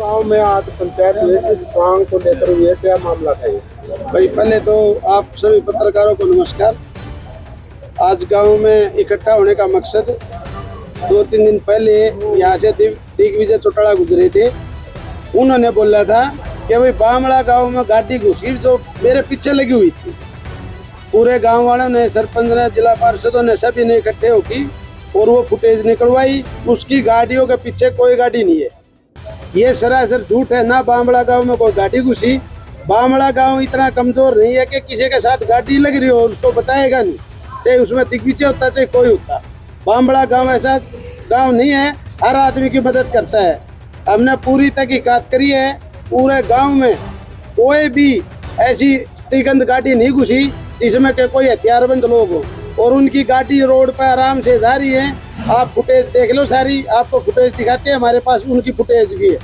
गाँव में आज पंचायत में किस मांग को लेकर हुई है, क्या मामला था ये? भाई पहले तो आप सभी पत्रकारों को नमस्कार। आज गांव में इकट्ठा होने का मकसद 2-3 दिन पहले यहाँ से दिग्विजय चौटाला गुजरे थे। उन्होंने बोला था कि भाई बामड़ा गांव में गाड़ी घुस गई जो मेरे पीछे लगी हुई थी। पूरे गांव वालों ने, सरपंच ने, जिला पार्षदों ने, सभी ने इकट्ठे होकर और वो फुटेज निकलवाई। उसकी गाड़ियों के पीछे कोई गाड़ी नहीं है। ये सरासर झूठ है। ना बामड़ा गांव में कोई गाड़ी घुसी। बामड़ा गांव इतना कमजोर नहीं है कि किसी के साथ गाड़ी लग रही हो और उसको बचाएगा नहीं, चाहे उसमें दिग्विजय होता चाहे कोई होता। बामड़ा गांव ऐसा गांव नहीं है, हर आदमी की मदद करता है। हमने पूरी तहकीकात करी है। पूरे गांव में कोई भी ऐसी स्थिगंध गाड़ी नहीं घुसी जिसमें के कोई हथियारबंद लोग हो, और उनकी गाड़ी रोड पर आराम से जा रही है। आप फुटेज देख लो, सारी आपको फुटेज दिखाते हैं, हमारे पास उनकी फुटेज भी है।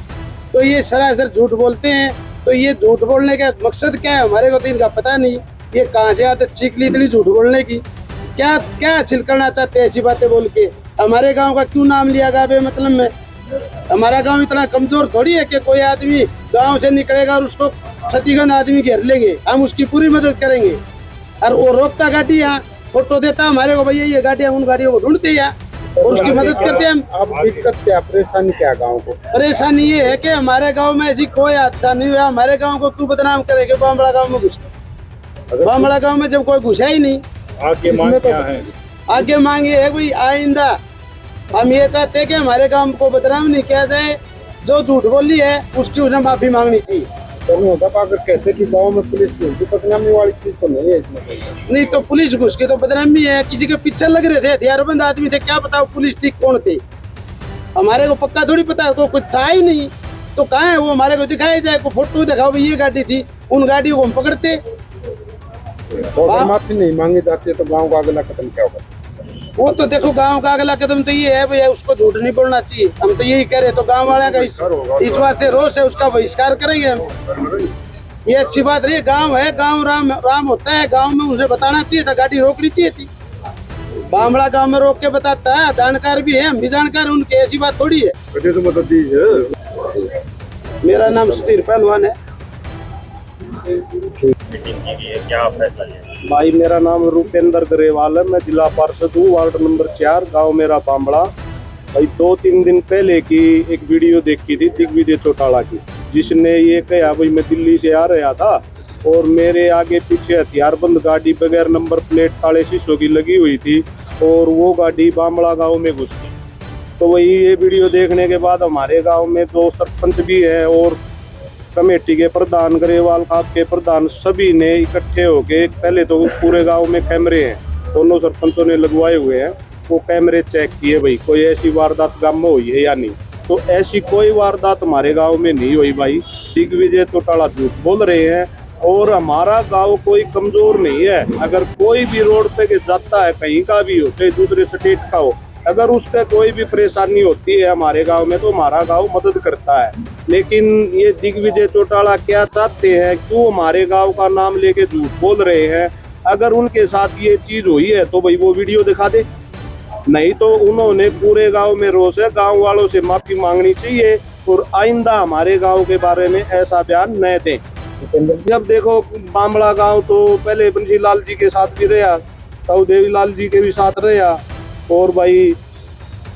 तो ये सरासर झूठ बोलते हैं। तो ये झूठ बोलने का मकसद क्या है हमारे को तो इनका पता नहीं। ये कहाँ से आदत सीख ली इतनी झूठ बोलने की? क्या क्या हासिल करना चाहते हैं ऐसी बातें बोल के? हमारे गांव का क्यों नाम लिया गया बेमतलब में? हमारा गांव इतना कमजोर थोड़ी है कि कोई आदमी गांव से निकलेगा और उसको क्षतिगंध आदमी घेर लेंगे। हम उसकी पूरी मदद करेंगे। और वो रोकता गाड़ी, यहाँ फोटो देता हमारे को, भैया ये गाड़ियाँ, उन गाड़ियों को ढूंढते हैं और उसकी मदद करते हैं हम। अब दिक्कत क्या, परेशानी क्या गाँव को? परेशानी ये है कि हमारे गांव में ऐसी कोई हादसा नहीं हुआ। हमारे गांव को क्यों बदनाम करेंगे? बामड़ा गांव में घुस, बामड़ा गांव में जब कोई घुसा ही नहीं। आगे मांग क्या है? आगे मांग ये है भाई, आइंदा हम ये चाहते हैं कि हमारे गांव को बदनाम नहीं किया जाए। जो झूठ बोली है उसकी उन्हें माफी मांगनी चाहिए। अगर कहते कि गांव में पुलिस की बदनामी वाली चीज तो नहीं है इसमें। नहीं तो पुलिस घुस के तो बदनामी है। किसी के पीछे लग रहे थे, हथियारबंद आदमी थे, क्या बताओ पुलिस थी कौन थे? हमारे को पक्का थोड़ी पता, तो कुछ था ही नहीं। तो कहाँ है वो? हमारे को दिखाया जाए, को फोटो दिखाओ भाई ये गाड़ी थी, उन गाड़ियों को हम पकड़ते। अगर माफी नहीं मांगी जाती है तो गाँव का अगला कदम क्या होगा? वो तो देखो, गांव का अगला कदम तो ये है भैया, उसको झूठ नहीं बोलना चाहिए। हम तो यही कह रहे। तो गांव वाले का इस बात से रोष है, उसका बहिष्कार करेंगे हम। ये अच्छी बात रही। गांव है, गांव राम होता है। गांव में उसे बताना चाहिए था, गाड़ी रोकनी चाहिए थी। बामड़ा गांव में रोक के बताता है, जानकार भी है, हम भी जानकार, उनकी ऐसी बात थोड़ी है। तो मदद दीजिए। मेरा नाम सुधीर पहलवान है। क्या फैसला लिया? भाई मेरा नाम रूपेंद्र गरेवाल है, मैं जिला पार्षद हूँ, वार्ड नंबर 4, गांव मेरा बामड़ा। भाई 2-3 दिन पहले की एक वीडियो देखी थी दिग्विजय चौटाला की, जिसने ये कहा भाई मैं दिल्ली से आ रहा था और मेरे आगे पीछे हथियारबंद गाड़ी बगैर नंबर प्लेट काले शीशों की लगी हुई थी और वो गाड़ी बामड़ा गाँव में घुस गई। तो वही ये वीडियो देखने के बाद हमारे गाँव में 2 सरपंच भी हैं और कमेटी के प्रधान, गरेवाल खाप के प्रधान, सभी ने इकट्ठे होके, पहले तो पूरे गांव में कैमरे हैं, दोनों सरपंचों ने लगवाए हुए हैं, वो कैमरे चेक किए भाई कोई ऐसी वारदात गांव में हुई है या नहीं। तो ऐसी कोई वारदात हमारे गांव में नहीं हुई भाई। दिग्विजय चौटाला झूठ बोल रहे हैं और हमारा गांव कोई कमजोर नहीं है। अगर कोई भी रोड पे जाता है, कहीं का भी हो, चाहे दूसरे स्टेट का हो, अगर उससे कोई भी परेशानी होती है हमारे गांव में तो हमारा गांव मदद करता है। लेकिन ये दिग्विजय चौटाला क्या चाहते हैं, क्यों हमारे गांव का नाम लेके झूठ बोल रहे हैं? अगर उनके साथ ये चीज हुई है तो भाई वो वीडियो दिखा दे, नहीं तो उन्होंने पूरे गांव में रोष है, गांव वालों से माफी मांगनी चाहिए और आइंदा हमारे गांव के बारे में ऐसा बयान न दें। जब देखो बामड़ा गाँव तो पहले बंसी लाल जी के साथ भी रहा, ताऊ देवी लाल जी के भी साथ रहा, और भाई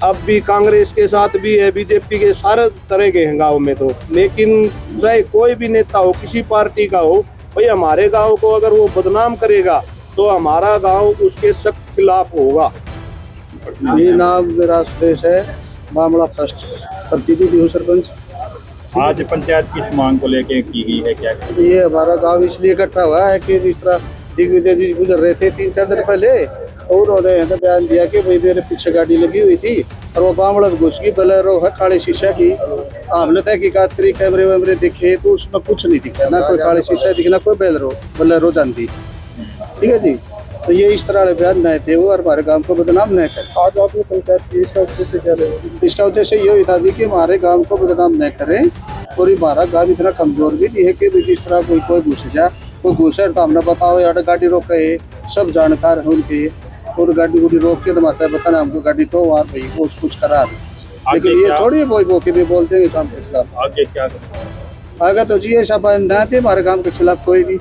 अब भी कांग्रेस के साथ भी है, बीजेपी के सारे तरह के हैं गांव में। तो लेकिन चाहे कोई भी नेता हो, किसी पार्टी का हो, भाई हमारे गांव को अगर वो बदनाम करेगा तो हमारा गांव उसके सख्त खिलाफ होगा। ये नाम मेरा सुरेश है, बामड़ा फर्स्ट प्रतिनिधि हूँ, सरपंच। आज पंचायत किस मांग को लेके की गई है, क्या? ये हमारा गांव इसलिए इकट्ठा हुआ है कि जिस तरह दिग्विजय जी गुजर रहे थे 3-4 दिन पहले, और उन्होंने बयान दिया कि भाई मेरे पीछे गाड़ी लगी हुई थी और वो बामड़ा घुस गई, बोलेरो है काले शीशा की। हमने तहकीकात करी, कैमरे वैमरे देखे तो उसमें कुछ नहीं दिखा, ना कोई काले शीशा दिखा, ना कोई बोलेरो जानती। ठीक है जी। तो ये इस तरह बयान नए थे वो, और हमारे गांव को बदनाम न करें। आज आपने पंचायत की इसका उद्देश्य क्या है? इसका उद्देश्य ये हुई था कि हमारे गांव को बदनाम न करें, और हमारा गांव इतना कमजोर भी नहीं है कि जिस तरह कोई घुस जाए, कोई घुसे तो हमने बताओ यार गाड़ी रोके, सब जानकार है उनके, और गाड़ी रोक के तो बताना हमको गाड़ी तो वहाँ भाई वो कुछ करा लेकिन ये क्या- थोड़ी वो मौके पे बोलते हैं काम के खिलाफ। आगे क्या करें? आगे तो जी शाबाश ना थे हमारे काम के खिलाफ कोई भी।